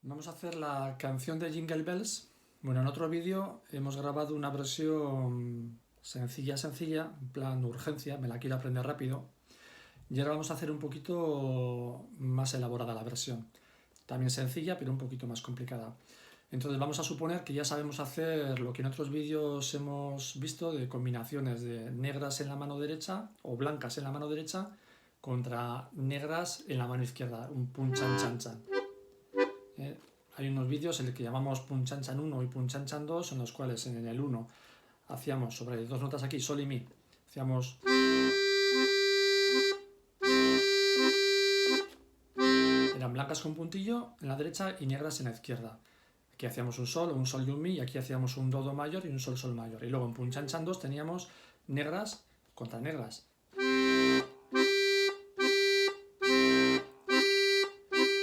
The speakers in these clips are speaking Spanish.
Vamos a hacer la canción de Jingle Bells. Bueno, en otro vídeo hemos grabado una versión sencilla, en plan urgencia, me la quiero aprender rápido. Y ahora vamos a hacer un poquito más elaborada la versión. También sencilla, pero un poquito más complicada. Entonces vamos a suponer que ya sabemos hacer lo que en otros vídeos hemos visto de combinaciones de negras en la mano derecha o blancas en la mano derecha contra negras en la mano izquierda, un pun chan chan chan. Hay unos vídeos en los que llamamos pun chan chan 1 y pun chan chan 2, en los cuales en el 1 hacíamos sobre dos notas aquí, sol y mi, hacíamos eran blancas con puntillo en la derecha y negras en la izquierda. Aquí hacíamos un sol y un mi, y aquí hacíamos un do mayor y un sol mayor. Y luego en pun chan chan 2 teníamos negras contra negras.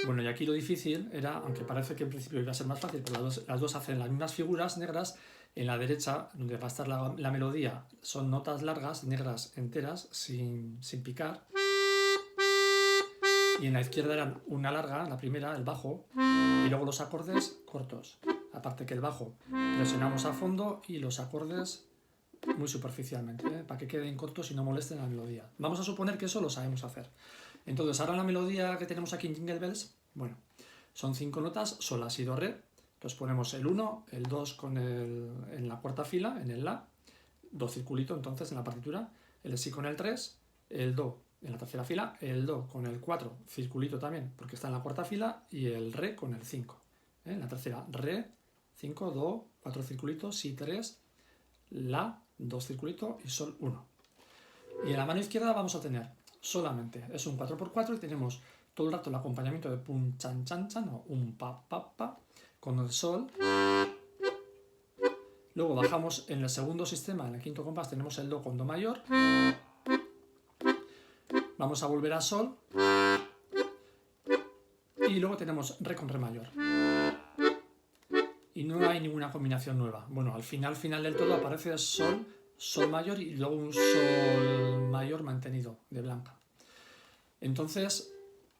Bueno, y aquí lo difícil era, aunque parece que en principio iba a ser más fácil, pero las dos hacen las mismas figuras negras. En la derecha, donde va a estar la melodía, son notas largas, negras enteras, sin picar. Y en la izquierda eran una larga, la primera, el bajo, y luego los acordes cortos. Aparte que el bajo presionamos a fondo y los acordes muy superficialmente, para que queden cortos y no molesten la melodía. Vamos a suponer que eso lo sabemos hacer. Entonces, ahora la melodía que tenemos aquí en Jingle Bells, bueno, son 5 notas, sol, la, si, do, re. Entonces ponemos el 1, el 2 en la cuarta fila, en el la, do circulito entonces en la partitura, el si con el 3, el do en la tercera fila, el do con el 4, circulito también, porque está en la cuarta fila, y el re con el 5. En la tercera, re, 5, do, 4 circulitos, si 3, la, 2 circulitos y sol 1. Y en la mano izquierda vamos a tener solamente, es un 4x4 y tenemos todo el rato el acompañamiento de pun chan chan chan o un pa pa pa con el sol. Luego bajamos en el segundo sistema, en el quinto compás tenemos el do con do mayor. Vamos a volver a sol. Y luego tenemos re con re mayor. Y no hay ninguna combinación nueva. Bueno, al final del todo aparece sol, sol mayor y luego un sol mayor mantenido de blanca. Entonces,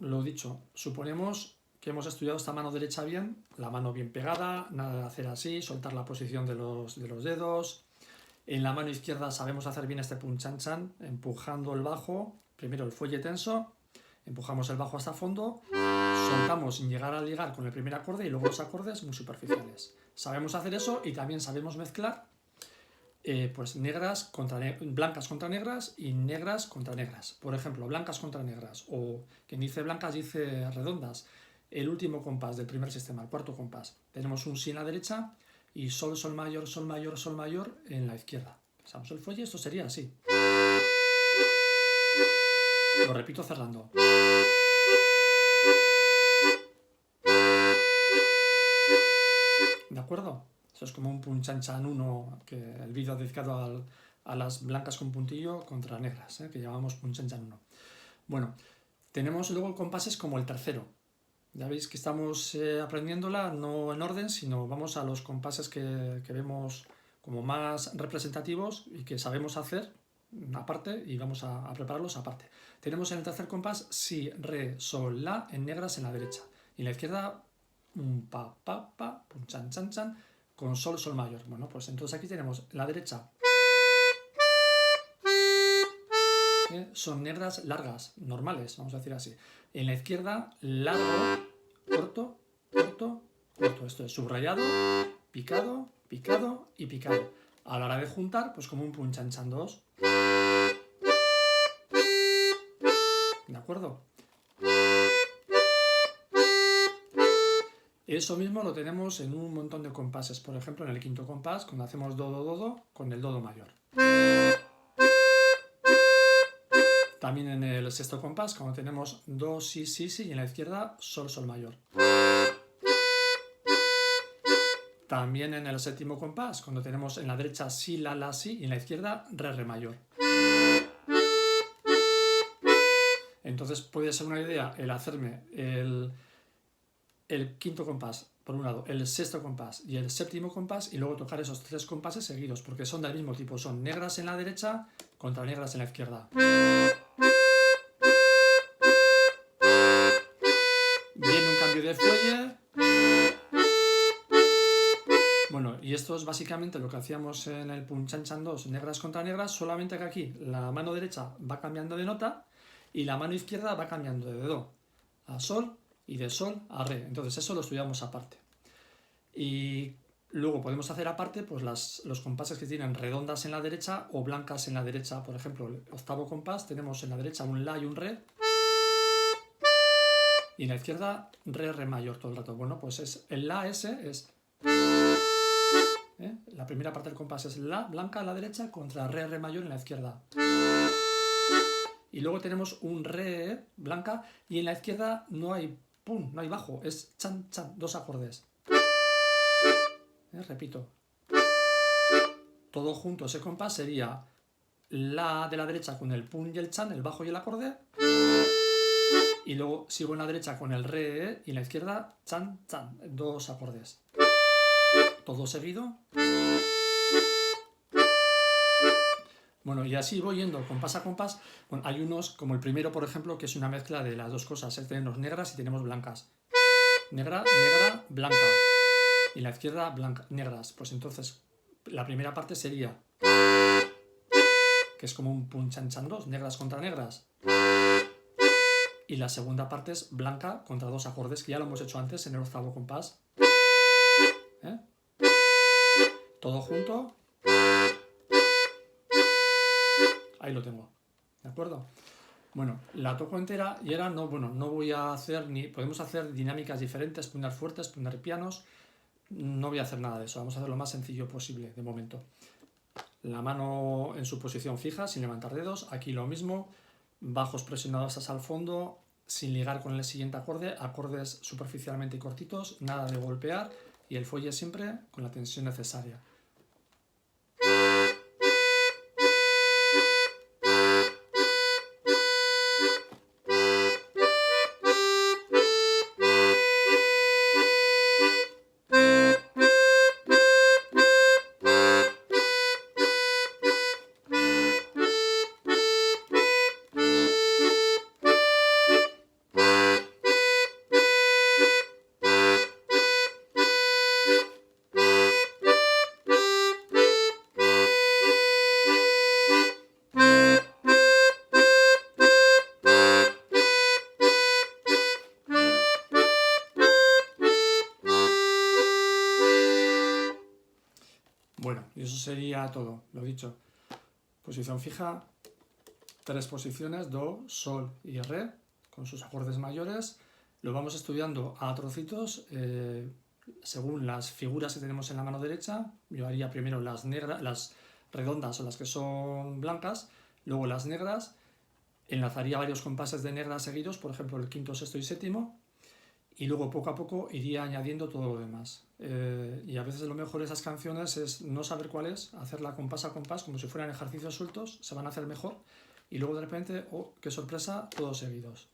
lo dicho, suponemos que hemos estudiado esta mano derecha bien, la mano bien pegada, nada de hacer así, soltar la posición de los dedos. En la mano izquierda sabemos hacer bien este pun chan chan, empujando el bajo, primero el fuelle tenso, empujamos el bajo hasta fondo, soltamos sin llegar a ligar con el primer acorde y luego los acordes muy superficiales. Sabemos hacer eso y también sabemos mezclar pues blancas contra negras y negras contra negras. Por ejemplo, blancas contra negras, o quien dice blancas dice redondas. El último compás del primer sistema, el cuarto compás, tenemos un si en la derecha y sol, sol mayor, sol mayor, sol mayor en la izquierda. Pasamos el fuelle, esto sería así. Lo repito cerrando. ¿De acuerdo? Eso es como un pun chan chan 1, que el vídeo dedicado a las blancas con puntillo contra negras, que llamamos pun chan chan 1. Bueno, tenemos luego compases como el tercero. Ya veis que estamos aprendiéndola no en orden, sino vamos a los compases que vemos como más representativos y que sabemos hacer aparte y vamos a prepararlos aparte. Tenemos en el tercer compás si, re, sol, la en negras en la derecha y en la izquierda un pa, pa, pa, pun chan chan chan con sol, sol mayor. Bueno, pues entonces aquí tenemos la derecha. Son negras largas, normales, vamos a decir así. En la izquierda, largo, corto, corto, corto. Esto es subrayado, picado, picado y picado. A la hora de juntar, pues como un pun chan chan 2. ¿De acuerdo? Eso mismo lo tenemos en un montón de compases. Por ejemplo, en el quinto compás, cuando hacemos do, do, do, do, con el do mayor. También en el sexto compás, cuando tenemos do, si, si, si, y en la izquierda sol, sol mayor. También en el séptimo compás, cuando tenemos en la derecha si, la, si, y en la izquierda re, re mayor. Entonces puede ser una idea el hacerme el quinto compás, por un lado, el sexto compás y el séptimo compás, y luego tocar esos 3 compases seguidos, porque son del mismo tipo, son negras en la derecha contra negras en la izquierda. Viene un cambio de fuelle, Y esto es básicamente lo que hacíamos en el Pun Chan Chan 2, negras contra negras, solamente que aquí la mano derecha va cambiando de nota y la mano izquierda va cambiando de do a sol y de sol a re. Entonces eso lo estudiamos aparte. Y luego podemos hacer aparte pues los compases que tienen redondas en la derecha o blancas en la derecha. Por ejemplo, el octavo compás tenemos en la derecha un la y un re. Y en la izquierda re, re mayor todo el rato. Bueno, pues el la ese es... La primera parte del compás es la blanca a la derecha contra re, re mayor en la izquierda. Y luego tenemos un re blanca y en la izquierda no hay pum, no hay bajo, es chan, chan, 2 acordes. Repito. Todo junto ese compás sería la de la derecha con el pum y el chan, el bajo y el acorde. Y luego sigo en la derecha con el re y en la izquierda chan, chan, 2 acordes. Todo seguido. Bueno, y así voy yendo compás a compás. Bueno, hay unos, como el primero, por ejemplo, que es una mezcla de las dos cosas. Tenemos negras y tenemos blancas. Negra, negra, blanca. Y la izquierda, blanca, negras. Pues entonces, la primera parte sería, que es como un Pun Chan Chan 2, negras contra negras. Y la segunda parte es blanca contra 2 acordes, que ya lo hemos hecho antes en el octavo compás. Todo junto. Ahí lo tengo, ¿de acuerdo? Bueno, la toco entera y ahora no voy a hacer ni... Podemos hacer dinámicas diferentes, poner fuertes, poner pianos. No voy a hacer nada de eso, vamos a hacer lo más sencillo posible de momento. La mano en su posición fija, sin levantar dedos. Aquí lo mismo, bajos presionados hasta el fondo, sin ligar con el siguiente acorde, acordes superficialmente cortitos, nada de golpear y el fuelle siempre con la tensión necesaria. Bueno, y eso sería todo, lo dicho. Posición fija, 3 posiciones, do, sol y re, con sus acordes mayores. Lo vamos estudiando a trocitos, según las figuras que tenemos en la mano derecha. Yo haría primero las redondas o las que son blancas, luego las negras. Enlazaría varios compases de negras seguidos, por ejemplo el quinto, sexto y séptimo. Y luego poco a poco iría añadiendo todo lo demás. Y a veces lo mejor de esas canciones es no saber cuál es, hacerla compás a compás, como si fueran ejercicios sueltos, se van a hacer mejor. Y luego de repente, oh, qué sorpresa, todos seguidos.